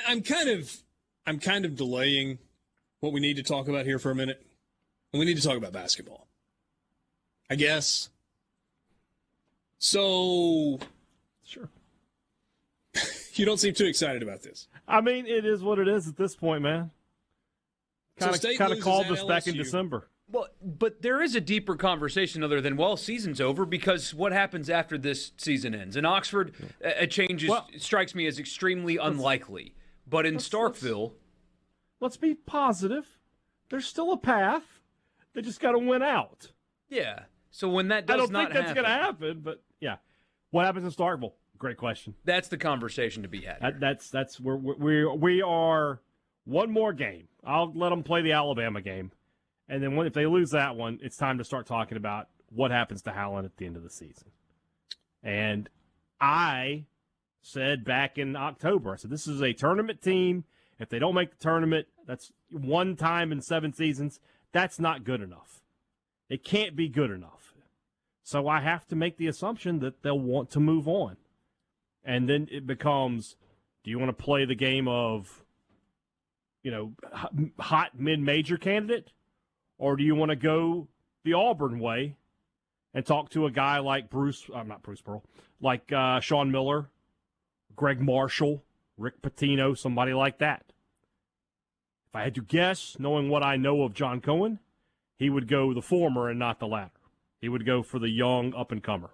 I'm kind of delaying what we need to talk about here for a minute. And we need to talk about basketball, I guess. So, sure. You don't seem too excited about this. I mean, it is what it is at this point, man. Kind of called this back in December. Well, but there is a deeper conversation other than, well, season's over, because what happens after this season ends? In Oxford, a change strikes me as extremely unlikely. But in Starkville... Let's be positive. There's still a path. They just got to win out. Yeah. So when that does not happen... I don't think that's going to happen, but yeah. What happens in Starkville? Great question. That's the conversation to be had here. That's where we are. One more game. I'll let them play the Alabama game. And then if they lose that one, it's time to start talking about what happens to Howland at the end of the season. And I said back in October, I said, this is a tournament team. If they don't make the tournament, that's one time in 7 seasons. That's not good enough. It can't be good enough. So I have to make the assumption that they'll want to move on. And then it becomes, do you want to play the game of, hot mid-major candidate? Or do you want to go the Auburn way and talk to a guy like like Sean Miller, Greg Marshall, Rick Pitino, somebody like that? If I had to guess, knowing what I know of John Cohen, he would go the former and not the latter. He would go for the young up-and-comer.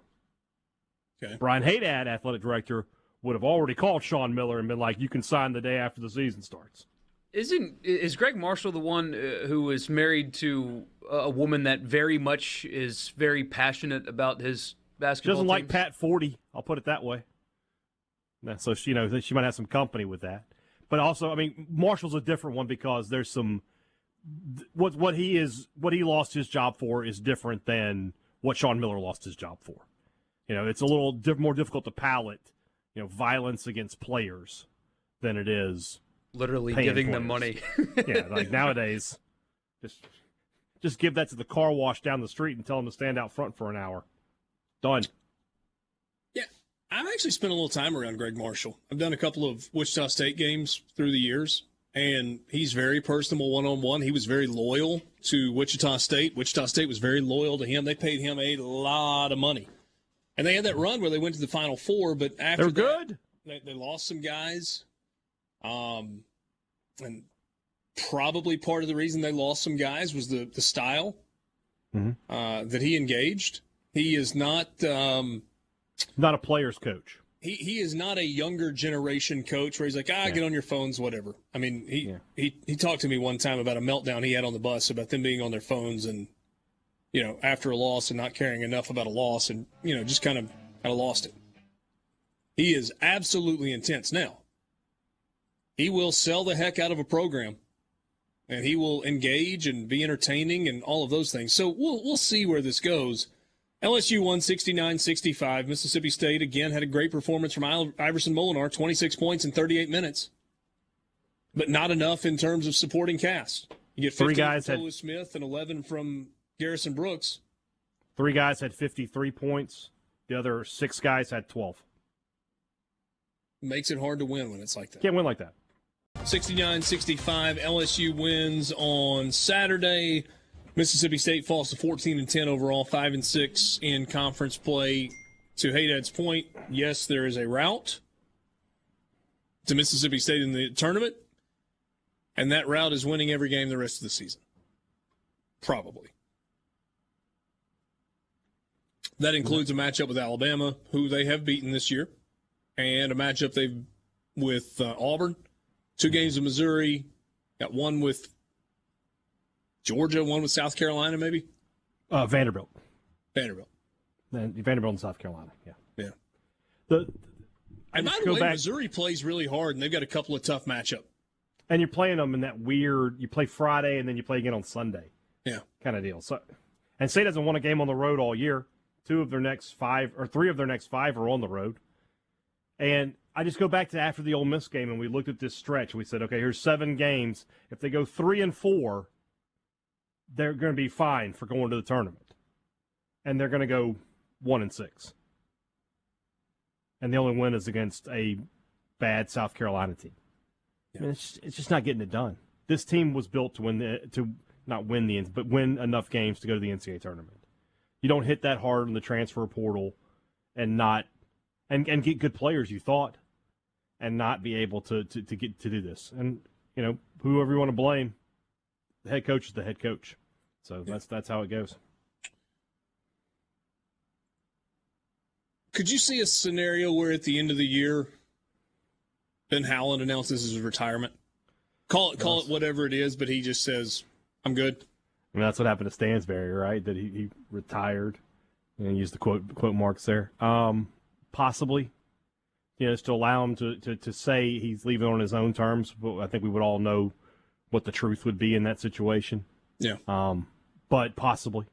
Okay. Brian Haydad, athletic director, would have already called Sean Miller and been like, you can sign the day after the season starts. Is Greg Marshall the one who is married to a woman that very much is very passionate about his basketball She doesn't teams? like Pat 40, I'll put it that way. So she might have some company with that. But also, I mean, Marshall's a different one because there's some what he lost his job for is different than what Sean Miller lost his job for. It's a little more difficult to palate, violence against players than it is literally giving them money. Yeah, like nowadays, just give that to the car wash down the street and tell them to stand out front for an hour. Done. Yeah, I've actually spent a little time around Greg Marshall. I've done a couple of Wichita State games through the years, and he's very personable one-on-one. He was very loyal to Wichita State. Wichita State was very loyal to him. They paid him a lot of money. And they had that run where they went to the Final Four, but after good. They lost some guys. And probably part of the reason they lost some guys was the style that he engaged. He is not a player's coach. He is not a younger generation coach where he's like, get on your phones, whatever. I mean, he talked to me one time about a meltdown he had on the bus about them being on their phones and, after a loss and not caring enough about a loss and, just kind of lost it. He is absolutely intense. Now, he will sell the heck out of a program, and he will engage and be entertaining and all of those things. So we'll see where this goes. LSU won 69-65. Mississippi State, again, had a great performance from Iverson Molinar, 26 points in 38 minutes. But not enough in terms of supporting cast. You get 15 from Lewis Smith and 11 from Garrison Brooks. 3 guys had 53 points. The other 6 guys had 12. Makes it hard to win when it's like that. Can't win like that. 69-65, LSU wins on Saturday. Mississippi State falls to 14-10 overall, 5-6 in conference play. To Haydad's point, yes, there is a route to Mississippi State in the tournament, and that route is winning every game the rest of the season. Probably. That includes a matchup with Alabama, who they have beaten this year, and a matchup with Auburn. 2 games with Missouri. Got one with Georgia, one with South Carolina, maybe? Vanderbilt. Vanderbilt in South Carolina, yeah. Yeah. And by the way, Missouri plays really hard, and they've got a couple of tough matchups. And you're playing them in that weird, you play Friday, and then you play again on Sunday. Yeah. Kind of deal. So, and State hasn't won a game on the road all year. 3 of their next 5 are on the road. And I just go back to after the Ole Miss game, and we looked at this stretch. We said, okay, here's 7 games. If they go 3-4, they're going to be fine for going to the tournament. And they're going to go 1-6. And the only win is against a bad South Carolina team. I mean, it's just not getting it done. This team was built to win enough games to go to the NCAA tournament. You don't hit that hard in the transfer portal and get good players, you thought, and not be able to get to do this. And whoever you want to blame, the head coach is the head coach. So that's how it goes. Could you see a scenario where at the end of the year, Ben Howland announces his retirement? Call it whatever it is, but he just says, "I'm good." I mean, that's what happened to Stansberry, right? That he retired, and used the quote marks there. Possibly, just to allow him to say he's leaving on his own terms. But I think we would all know what the truth would be in that situation. Yeah. But possibly.